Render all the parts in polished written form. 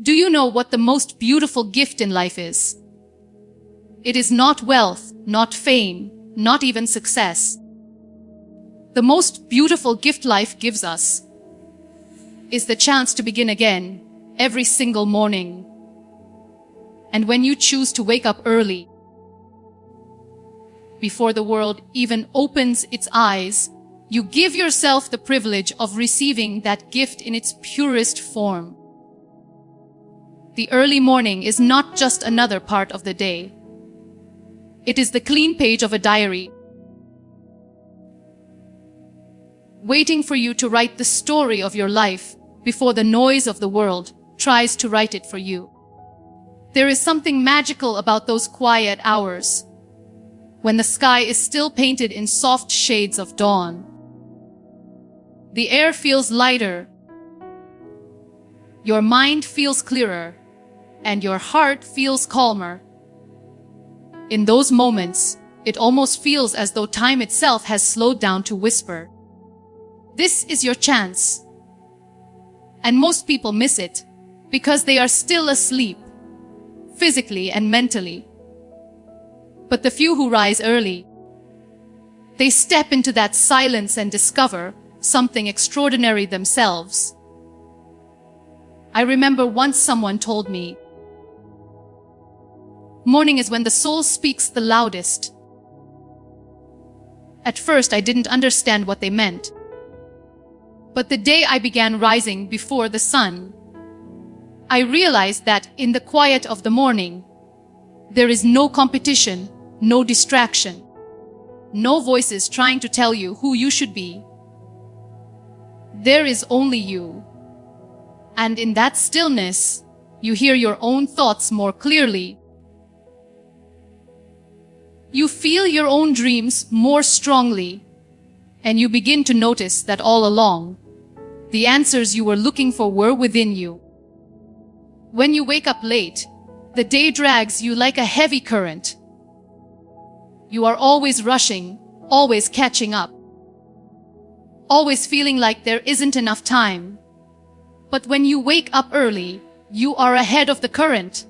Do you know what the most beautiful gift in life is? It is not wealth, not fame, not even success. The most beautiful gift life gives us is the chance to begin again every single morning. And when you choose to wake up early, before the world even opens its eyes, you give yourself the privilege of receiving that gift in its purest form. The early morning is not just another part of the day. It is the clean page of a diary, waiting for you to write the story of your life before the noise of the world tries to write it for you. There is something magical about those quiet hours, when the sky is still painted in soft shades of dawn. The air feels lighter, your mind feels clearer, and your heart feels calmer. In those moments, it almost feels as though time itself has slowed down to whisper, "This is your chance." And most people miss it because they are still asleep, physically and mentally. But the few who rise early, they step into that silence and discover something extraordinary themselves. I remember once someone told me, "Morning is when the soul speaks the loudest." At first, I didn't understand what they meant. But the day I began rising before the sun, I realized that in the quiet of the morning, there is no competition, no distraction, no voices trying to tell you who you should be. There is only you. And in that stillness, you hear your own thoughts more clearly. You feel your own dreams more strongly, and you begin to notice that all along, the answers you were looking for were within you. When you wake up late, the day drags you like a heavy current. You are always rushing, always catching up, always feeling like there isn't enough time. But when you wake up early, you are ahead of the current.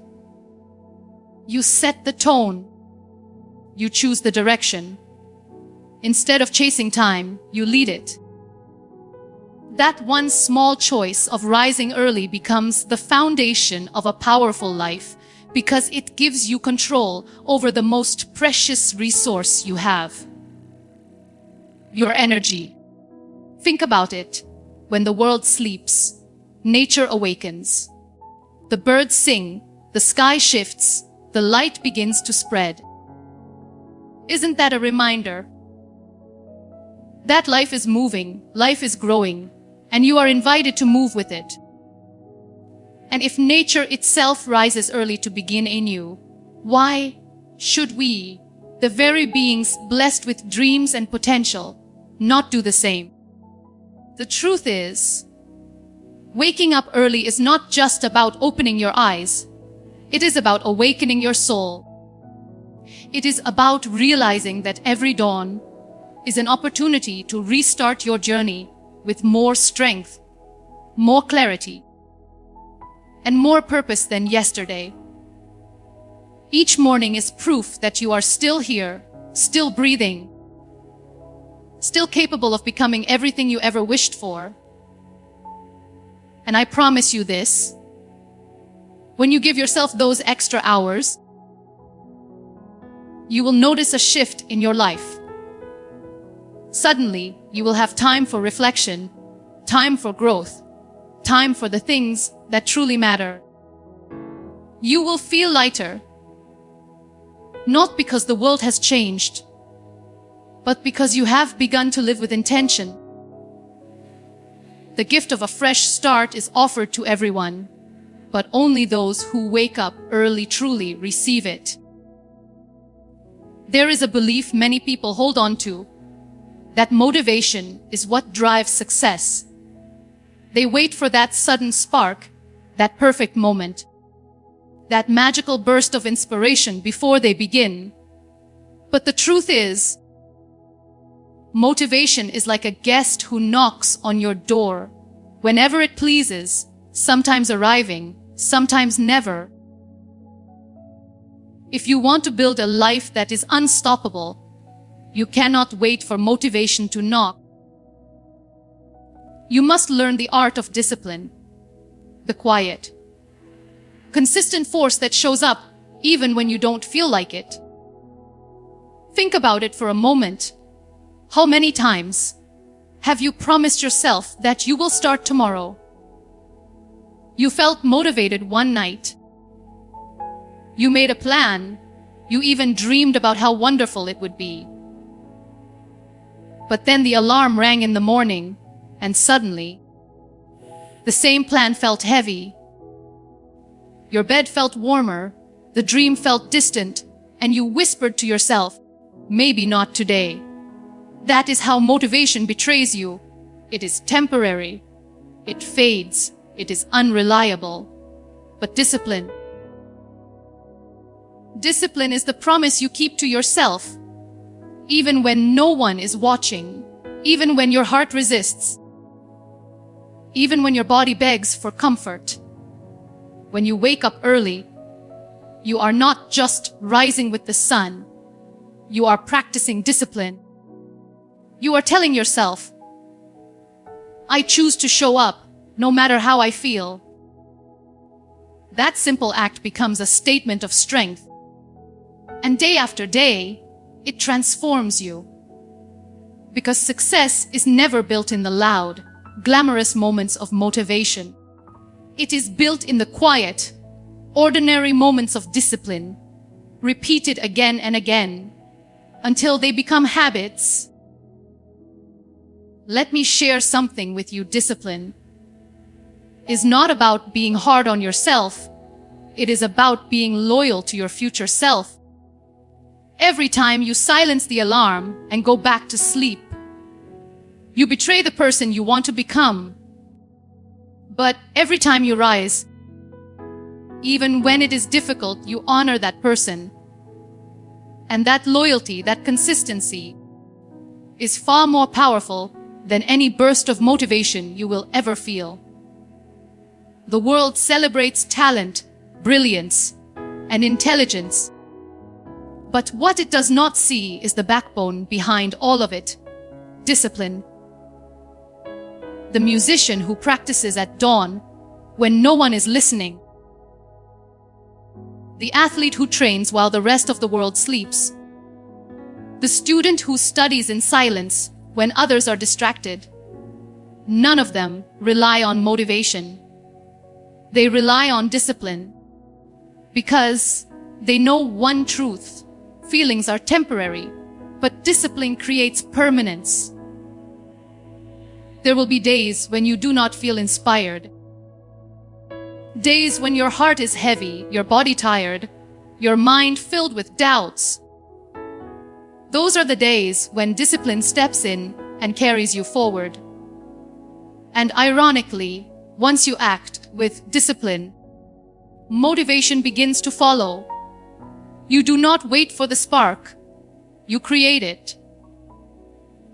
You set the tone. You choose the direction. Instead of chasing time, you lead it. That one small choice of rising early becomes the foundation of a powerful life because it gives you control over the most precious resource you have: your energy. Think about it. When the world sleeps, nature awakens. The birds sing, the sky shifts, the light begins to spread. Isn't that a reminder that life is moving, life is growing, and you are invited to move with it? And if nature itself rises early to begin anew, why should we, the very beings blessed with dreams and potential, not do the same? The truth is, waking up early is not just about opening your eyes. It is about awakening your soul. It is about realizing that every dawn is an opportunity to restart your journey with more strength, more clarity, and more purpose than yesterday. Each morning is proof that you are still here, still breathing, still capable of becoming everything you ever wished for. And I promise you this: when you give yourself those extra hours, you will notice a shift in your life. Suddenly, you will have time for reflection, time for growth, time for the things that truly matter. You will feel lighter, not because the world has changed, but because you have begun to live with intention. The gift of a fresh start is offered to everyone, but only those who wake up early truly receive it. There is a belief many people hold on to, that motivation is what drives success. They wait for that sudden spark, that perfect moment, that magical burst of inspiration before they begin. But the truth is, motivation is like a guest who knocks on your door whenever it pleases, sometimes arriving, sometimes never. If you want to build a life that is unstoppable, you cannot wait for motivation to knock. You must learn the art of discipline, the quiet, consistent force that shows up even when you don't feel like it. Think about it for a moment. How many times have you promised yourself that you will start tomorrow? You felt motivated one night. You made a plan. You even dreamed about how wonderful it would be. But then the alarm rang in the morning, and suddenly, the same plan felt heavy. Your bed felt warmer, the dream felt distant, and you whispered to yourself, maybe not today. That is how motivation betrays you. It is temporary. It fades. It is unreliable. But discipline is the promise you keep to yourself, even when no one is watching, even when your heart resists, even when your body begs for comfort. When you wake up early, you are not just rising with the sun. You are practicing discipline. You are telling yourself, I choose to show up no matter how I feel. That simple act becomes a statement of strength. And day after day, it transforms you. Because success is never built in the loud, glamorous moments of motivation. It is built in the quiet, ordinary moments of discipline, repeated again and again, until they become habits. Let me share something with you. Discipline is not about being hard on yourself. It is about being loyal to your future self. Every time you silence the alarm and go back to sleep, you betray the person you want to become. But every time you rise, even when it is difficult, you honor that person. And that loyalty, that consistency, is far more powerful than any burst of motivation you will ever feel. The world celebrates talent, brilliance, and intelligence. But what it does not see is the backbone behind all of it: discipline. The musician who practices at dawn when no one is listening. The athlete who trains while the rest of the world sleeps. The student who studies in silence when others are distracted. None of them rely on motivation. They rely on discipline. Because they know one truth: feelings are temporary, but discipline creates permanence. There will be days when you do not feel inspired. Days when your heart is heavy, your body tired, your mind filled with doubts. Those are the days when discipline steps in and carries you forward. And ironically, once you act with discipline, motivation begins to follow. You do not wait for the spark. You create it.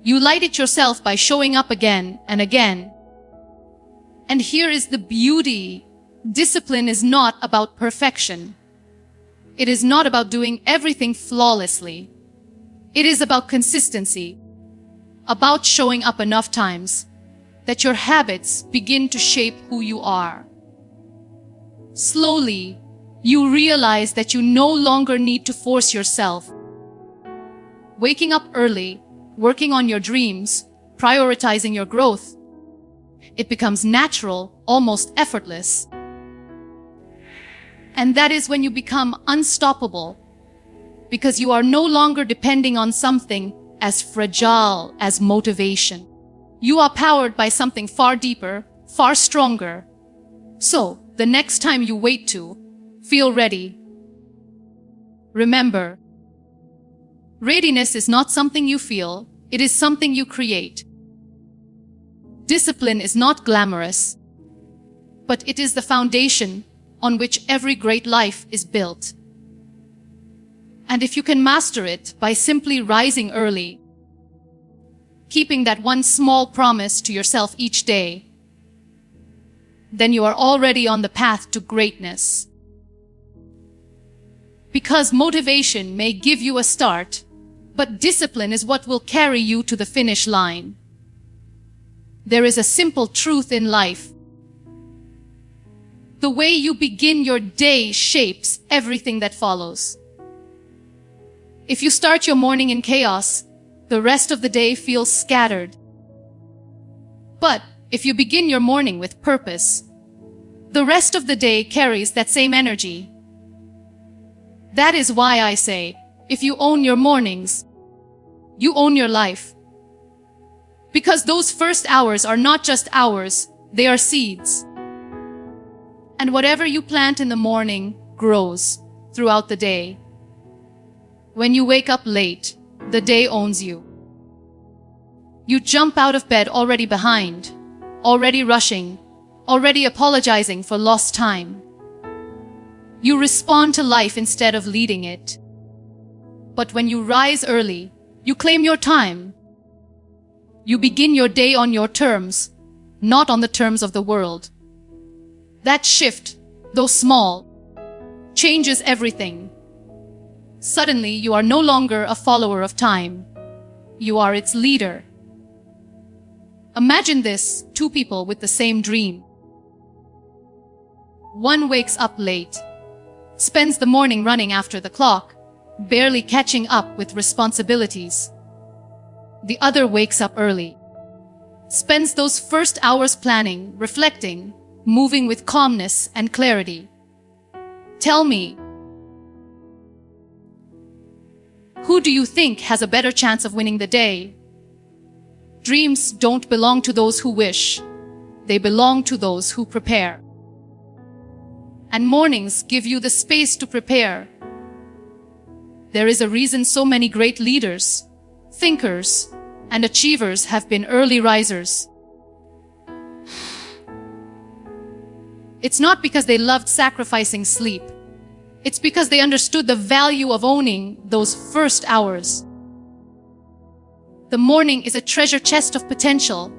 You light it yourself by showing up again and again. And here is the beauty. Discipline is not about perfection. It is not about doing everything flawlessly. It is about consistency, about showing up enough times that your habits begin to shape who you are. Slowly, you realize that you no longer need to force yourself. Waking up early, working on your dreams, prioritizing your growth, it becomes natural, almost effortless. And that is when you become unstoppable, because you are no longer depending on something as fragile as motivation. You are powered by something far deeper, far stronger. So, the next time you wait to feel ready, remember, readiness is not something you feel, it is something you create. Discipline is not glamorous, but it is the foundation on which every great life is built. And if you can master it by simply rising early, keeping that one small promise to yourself each day, then you are already on the path to greatness. Because motivation may give you a start, but discipline is what will carry you to the finish line. There is a simple truth in life. The way you begin your day shapes everything that follows. If you start your morning in chaos, the rest of the day feels scattered. But if you begin your morning with purpose, the rest of the day carries that same energy. That is why I say, if you own your mornings, you own your life. Because those first hours are not just hours, they are seeds. And whatever you plant in the morning grows throughout the day. When you wake up late, the day owns you. You jump out of bed already behind, already rushing, already apologizing for lost time. You respond to life instead of leading it. But when you rise early, you claim your time. You begin your day on your terms, not on the terms of the world. That shift, though small, changes everything. Suddenly, you are no longer a follower of time. You are its leader. Imagine this, two people with the same dream. One wakes up late, spends the morning running after the clock, barely catching up with responsibilities. The other wakes up early, spends those first hours planning, reflecting, moving with calmness and clarity. Tell me, who do you think has a better chance of winning the day? Dreams don't belong to those who wish. They belong to those who prepare. And mornings give you the space to prepare. There is a reason so many great leaders, thinkers, and achievers have been early risers. It's not because they loved sacrificing sleep. It's because they understood the value of owning those first hours. The morning is a treasure chest of potential.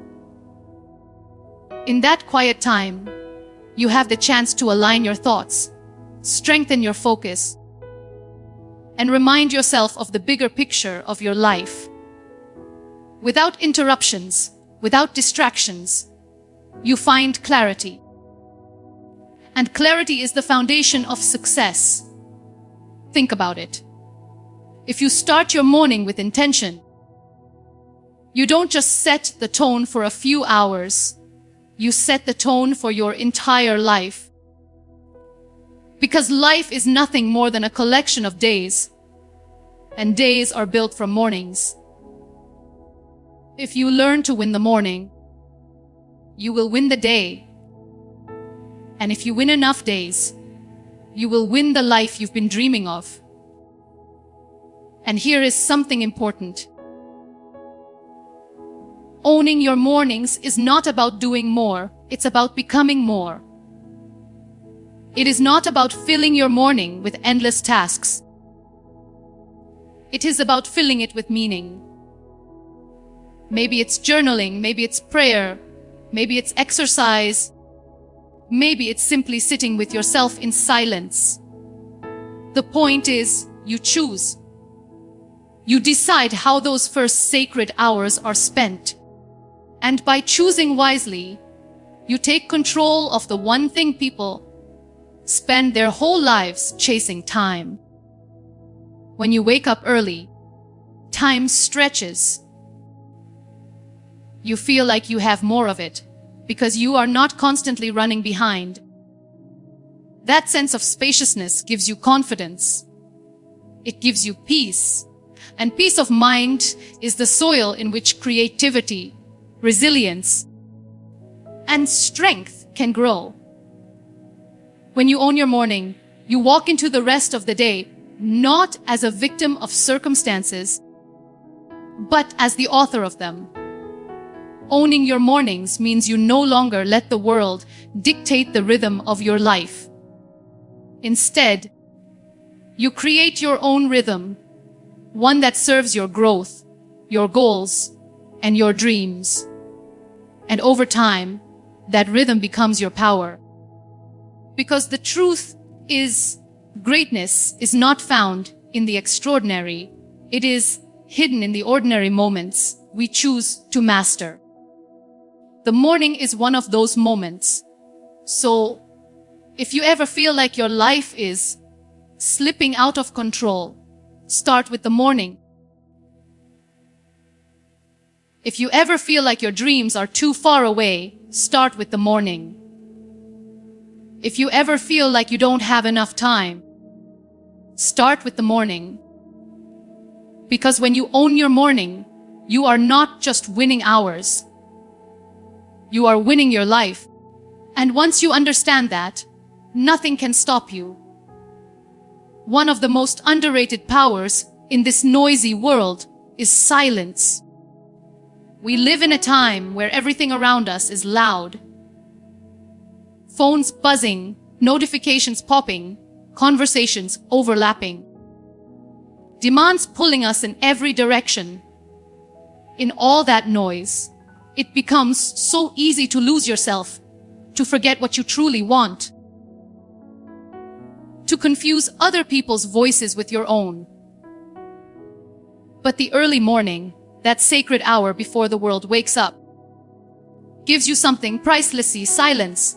In that quiet time, you have the chance to align your thoughts, strengthen your focus, and remind yourself of the bigger picture of your life. Without interruptions, without distractions, you find clarity. And clarity is the foundation of success. Think about it. If you start your morning with intention, you don't just set the tone for a few hours, you set the tone for your entire life. Because life is nothing more than a collection of days, and days are built from mornings. If you learn to win the morning, you will win the day. And if you win enough days, you will win the life you've been dreaming of. And here is something important. Owning your mornings is not about doing more, it's about becoming more. It is not about filling your morning with endless tasks. It is about filling it with meaning. Maybe it's journaling, maybe it's prayer, maybe it's exercise, maybe it's simply sitting with yourself in silence. The point is, you choose. You decide how those first sacred hours are spent. And by choosing wisely, you take control of the one thing people spend their whole lives chasing: time. When you wake up early, time stretches. You feel like you have more of it because you are not constantly running behind. That sense of spaciousness gives you confidence. It gives you peace. And peace of mind is the soil in which creativity, resilience, and strength can grow. When you own your morning, you walk into the rest of the day not as a victim of circumstances, but as the author of them. Owning your mornings means you no longer let the world dictate the rhythm of your life. Instead, you create your own rhythm, one that serves your growth, your goals, and your dreams. And over time, that rhythm becomes your power. Because the truth is, greatness is not found in the extraordinary. It is hidden in the ordinary moments we choose to master. The morning is one of those moments. So, if you ever feel like your life is slipping out of control, start with the morning. If you ever feel like your dreams are too far away, start with the morning. If you ever feel like you don't have enough time, start with the morning. Because when you own your morning, you are not just winning hours. You are winning your life. And once you understand that, nothing can stop you. One of the most underrated powers in this noisy world is silence. We live in a time where everything around us is loud. Phones buzzing, notifications popping, conversations overlapping. Demands pulling us in every direction. In all that noise, it becomes so easy to lose yourself, to forget what you truly want, to confuse other people's voices with your own. But the early morning, that sacred hour before the world wakes up, gives you something pricelessly: silence.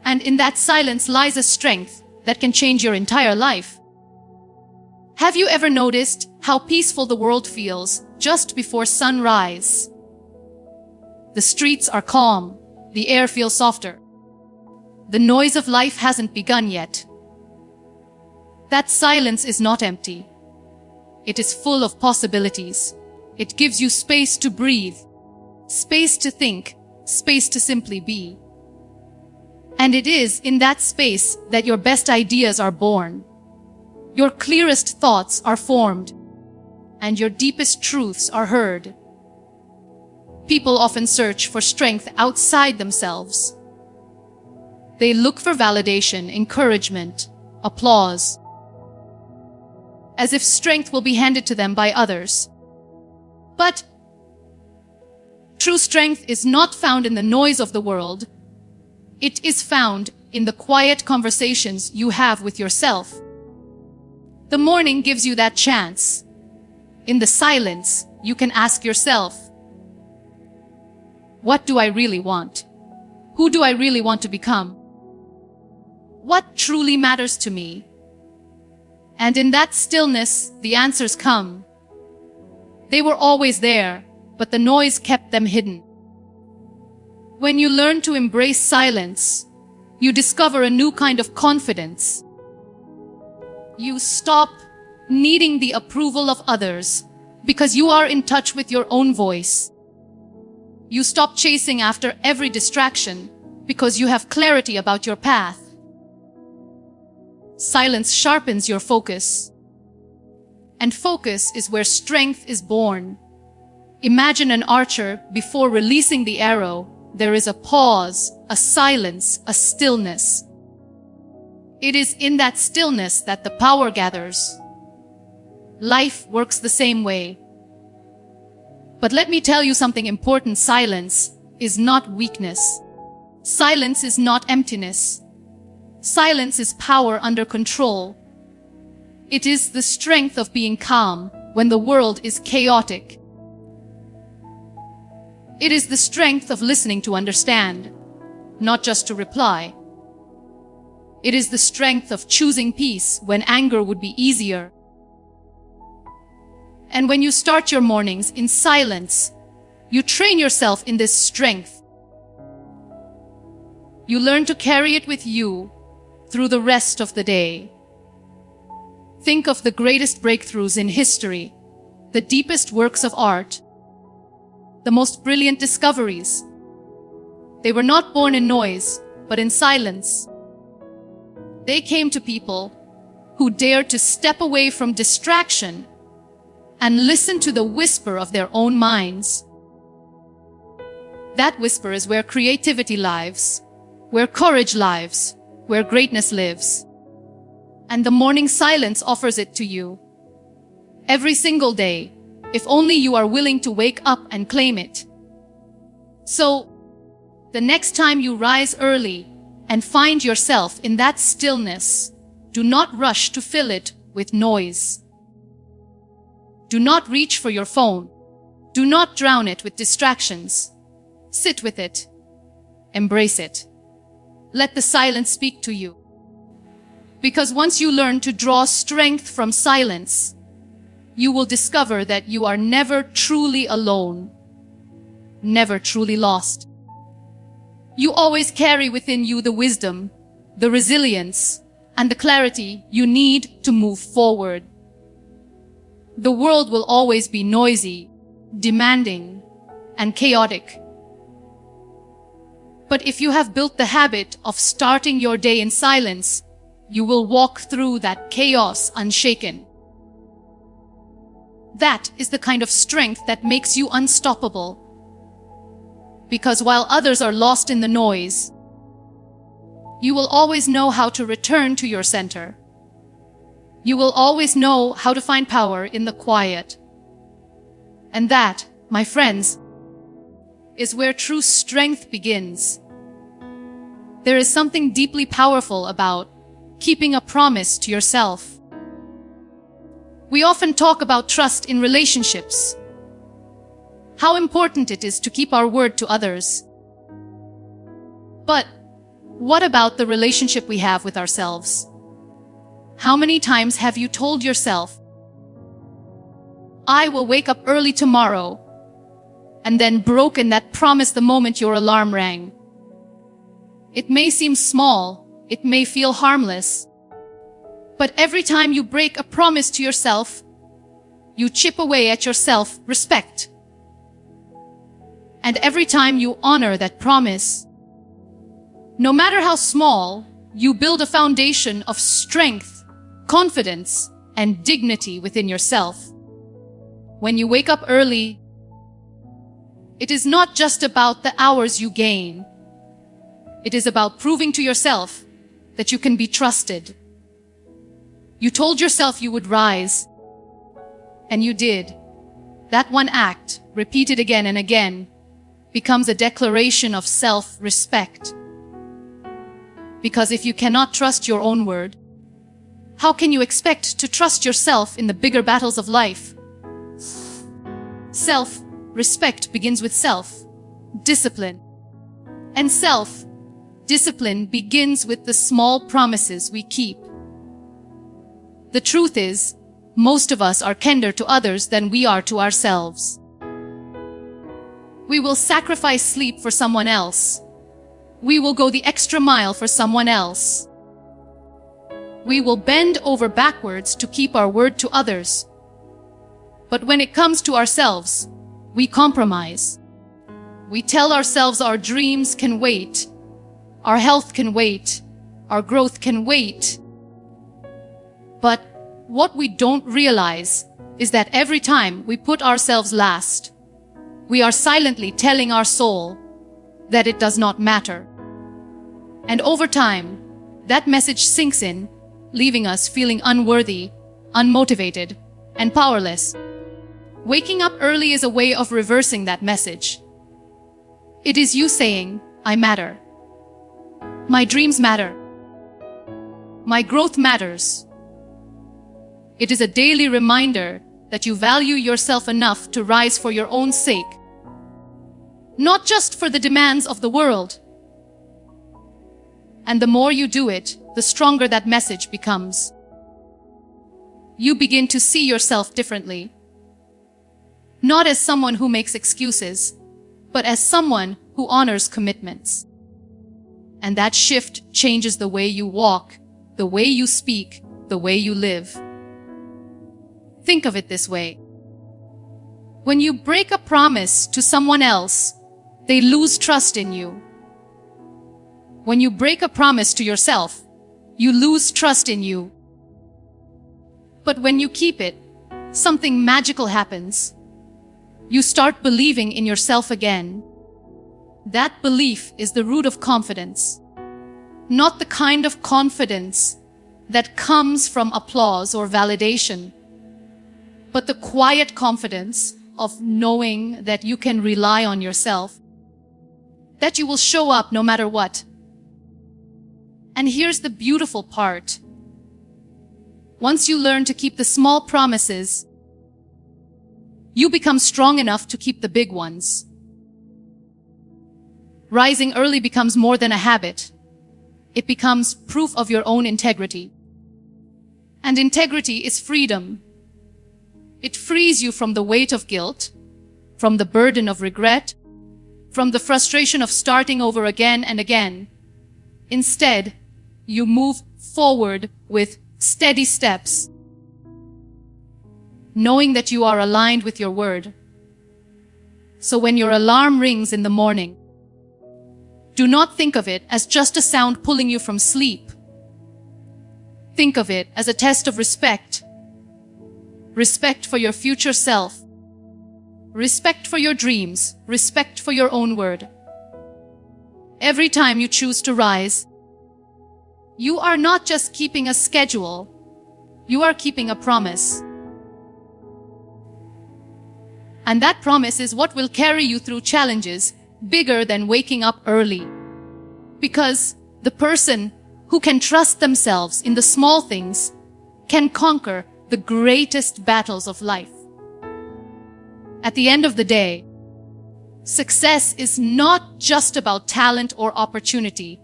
And in that silence lies a strength that can change your entire life. Have you ever noticed how peaceful the world feels just before sunrise? The streets are calm, the air feels softer. The noise of life hasn't begun yet. That silence is not empty. It is full of possibilities. It gives you space to breathe, space to think, space to simply be. And it is in that space that your best ideas are born. Your clearest thoughts are formed, and your deepest truths are heard. People often search for strength outside themselves. They look for validation, encouragement, applause, as if strength will be handed to them by others. But true strength is not found in the noise of the world. It is found in the quiet conversations you have with yourself. The morning gives you that chance. In the silence, you can ask yourself, what do I really want? Who do I really want to become? What truly matters to me? And in that stillness, the answers come. They were always there, but the noise kept them hidden. When you learn to embrace silence, you discover a new kind of confidence. You stop needing the approval of others because you are in touch with your own voice. You stop chasing after every distraction because you have clarity about your path. Silence sharpens your focus. And focus is where strength is born. Imagine an archer. Before releasing the arrow, there is a pause, a silence, a stillness. It is in that stillness that the power gathers. Life works the same way. But let me tell you something important. Silence is not weakness. Silence is not emptiness. Silence is power under control. It is the strength of being calm when the world is chaotic. It is the strength of listening to understand, not just to reply. It is the strength of choosing peace when anger would be easier. And when you start your mornings in silence, you train yourself in this strength. You learn to carry it with you through the rest of the day. Think of the greatest breakthroughs in history, the deepest works of art, the most brilliant discoveries. They were not born in noise, but in silence. They came to people who dared to step away from distraction and listen to the whisper of their own minds. That whisper is where creativity lives, where courage lives, where greatness lives. And the morning silence offers it to you. Every single day, if only you are willing to wake up and claim it. So, the next time you rise early and find yourself in that stillness, do not rush to fill it with noise. Do not reach for your phone. Do not drown it with distractions. Sit with it. Embrace it. Let the silence speak to you. Because once you learn to draw strength from silence, you will discover that you are never truly alone, never truly lost. You always carry within you the wisdom, the resilience, and the clarity you need to move forward. The world will always be noisy, demanding, and chaotic. But if you have built the habit of starting your day in silence, you will walk through that chaos unshaken. That is the kind of strength that makes you unstoppable. Because while others are lost in the noise, you will always know how to return to your center. You will always know how to find power in the quiet. And that, my friends, is where true strength begins. There is something deeply powerful about keeping a promise to yourself. We often talk about trust in relationships, how important it is to keep our word to others. But what about the relationship we have with ourselves? How many times have you told yourself, I will wake up early tomorrow, and then broken that promise the moment your alarm rang? It may seem small, it may feel harmless, but every time you break a promise to yourself, you chip away at your self-respect. And every time you honor that promise, no matter how small, you build a foundation of strength, confidence, and dignity within yourself. When you wake up early, it is not just about the hours you gain. It is about proving to yourself that you can be trusted. You told yourself you would rise, and you did. That one act, repeated again and again, becomes a declaration of self-respect. Because if you cannot trust your own word, how can you expect to trust yourself in the bigger battles of life? Self-respect begins with self-discipline. And self-discipline begins with the small promises we keep. The truth is, most of us are kinder to others than we are to ourselves. We will sacrifice sleep for someone else. We will go the extra mile for someone else. We will bend over backwards to keep our word to others. But when it comes to ourselves, we compromise. We tell ourselves our dreams can wait, our health can wait, our growth can wait. But what we don't realize is that every time we put ourselves last, we are silently telling our soul that it does not matter. And over time, that message sinks in, leaving us feeling unworthy, unmotivated, and powerless. Waking up early is a way of reversing that message. It is you saying, I matter. My dreams matter. My growth matters. It is a daily reminder that you value yourself enough to rise for your own sake, not just for the demands of the world. And the more you do it, the stronger that message becomes. You begin to see yourself differently, not as someone who makes excuses, but as someone who honors commitments. And that shift changes the way you walk, the way you speak, the way you live. Think of it this way. When you break a promise to someone else, they lose trust in you. When you break a promise to yourself, you lose trust in you. But when you keep it, something magical happens. You start believing in yourself again. That belief is the root of confidence. Not the kind of confidence that comes from applause or validation, but the quiet confidence of knowing that you can rely on yourself. that you will show up no matter what. And here's the beautiful part. Once you learn to keep the small promises, you become strong enough to keep the big ones. Rising early becomes more than a habit. It becomes proof of your own integrity. And integrity is freedom. It frees you from the weight of guilt, from the burden of regret, from the frustration of starting over again and again. Instead, you move forward with steady steps, knowing that you are aligned with your word. So when your alarm rings in the morning, do not think of it as just a sound pulling you from sleep. Think of it as a test of respect. Respect for your future self. Respect for your dreams. Respect for your own word. Every time you choose to rise, you are not just keeping a schedule, you are keeping a promise. And that promise is what will carry you through challenges bigger than waking up early. Because the person who can trust themselves in the small things can conquer the greatest battles of life. At the end of the day, success is not just about talent or opportunity.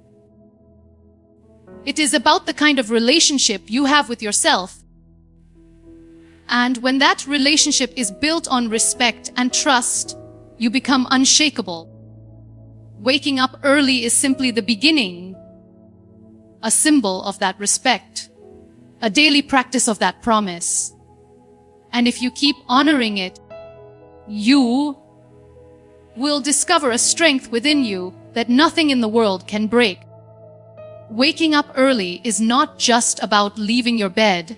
It is about the kind of relationship you have with yourself. And when that relationship is built on respect and trust, you become unshakable. Waking up early is simply the beginning, a symbol of that respect, a daily practice of that promise. And if you keep honoring it, you will discover a strength within you that nothing in the world can break. Waking up early is not just about leaving your bed.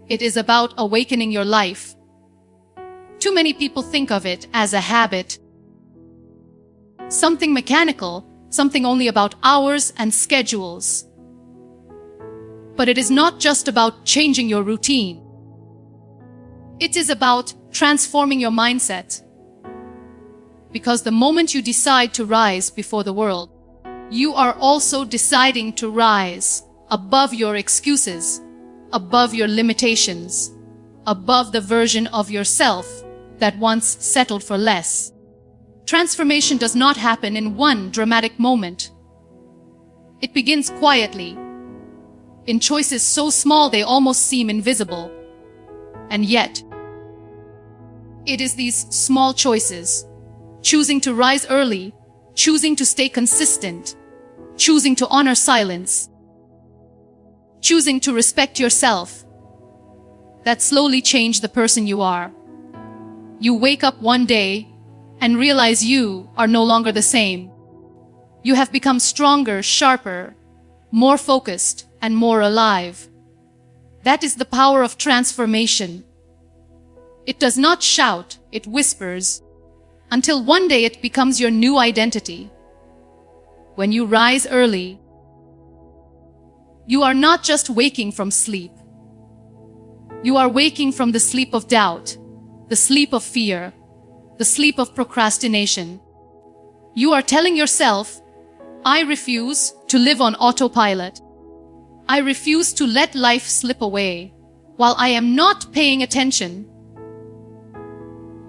It is about awakening your life. Too many people think of it as a habit, something mechanical, something only about hours and schedules. But it is not just about changing your routine. It is about transforming your mindset. Because the moment you decide to rise before the world, you are also deciding to rise above your excuses, above your limitations, above the version of yourself that once settled for less. Transformation does not happen in one dramatic moment. It begins quietly, in choices so small they almost seem invisible. And yet, it is these small choices, choosing to rise early, choosing to stay consistent, choosing to honor silence, choosing to respect yourself, that slowly change the person you are. You wake up one day and realize you are no longer the same. You have become stronger, sharper, more focused, and more alive. That is the power of transformation. It does not shout, it whispers, until one day it becomes your new identity. When you rise early, you are not just waking from sleep. You are waking from the sleep of doubt, the sleep of fear, the sleep of procrastination. You are telling yourself, I refuse to live on autopilot. I refuse to let life slip away while I am not paying attention.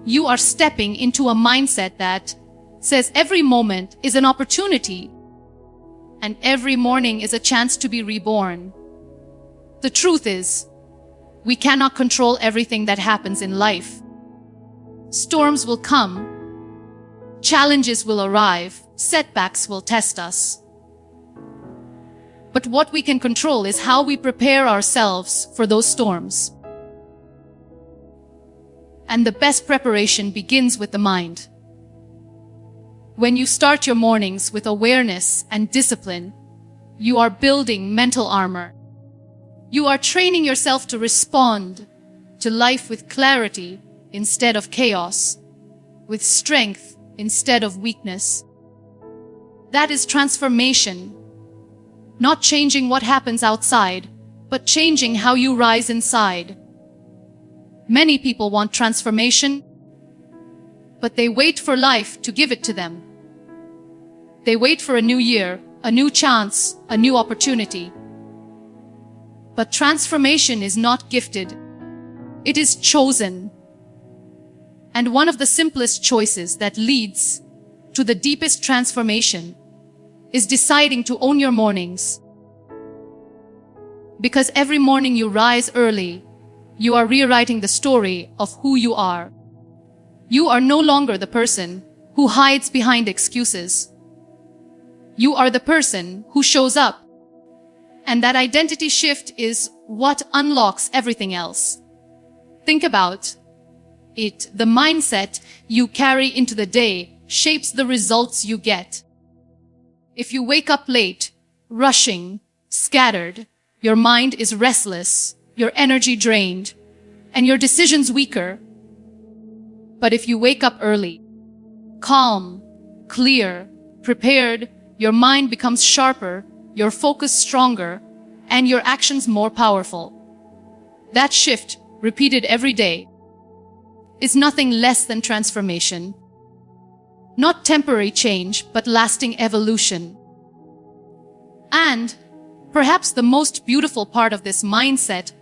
You are stepping into a mindset that says every moment is an opportunity and every morning is a chance to be reborn. The truth is, we cannot control everything that happens in life. Storms will come, challenges will arrive, setbacks will test us. But what we can control is how we prepare ourselves for those storms. And the best preparation begins with the mind. When you start your mornings with awareness and discipline, you are building mental armor. You are training yourself to respond to life with clarity instead of chaos, with strength instead of weakness. That is transformation. Not changing what happens outside, but changing how you rise inside. Many people want transformation, but they wait for life to give it to them. They wait for a new year, a new chance, a new opportunity. But transformation is not gifted. It is chosen. And one of the simplest choices that leads to the deepest transformation is deciding to own your mornings. Because every morning you rise early, you are rewriting the story of who you are. You are no longer the person who hides behind excuses. You are the person who shows up. And that identity shift is what unlocks everything else. Think about it. The mindset you carry into the day shapes the results you get. If you wake up late, rushing, scattered, your mind is restless, your energy drained, and your decisions weaker. But if you wake up early, calm, clear, prepared, your mind becomes sharper, your focus stronger, and your actions more powerful. That shift, repeated every day, is nothing less than transformation. Not temporary change, but lasting evolution. And perhaps the most beautiful part of this mindset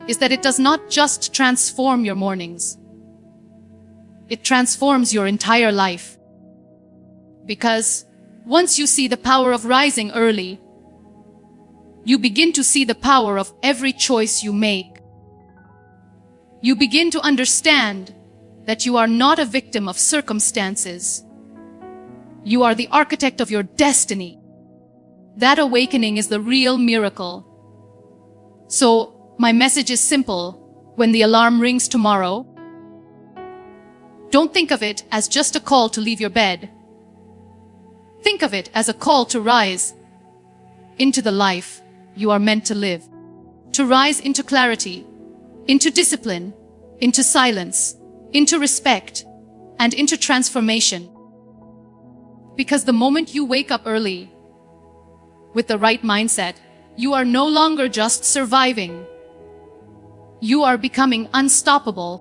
is that it does not just transform your mornings. It transforms your entire life. Because once you see the power of rising early, you begin to see the power of every choice you make. You begin to understand that you are not a victim of circumstances. You are the architect of your destiny. That awakening is the real miracle. So, my message is simple. When the alarm rings tomorrow, don't think of it as just a call to leave your bed. Think of it as a call to rise into the life you are meant to live. To rise into clarity, into discipline, into silence, into respect, and into transformation. Because the moment you wake up early, with the right mindset, you are no longer just surviving. You are becoming unstoppable.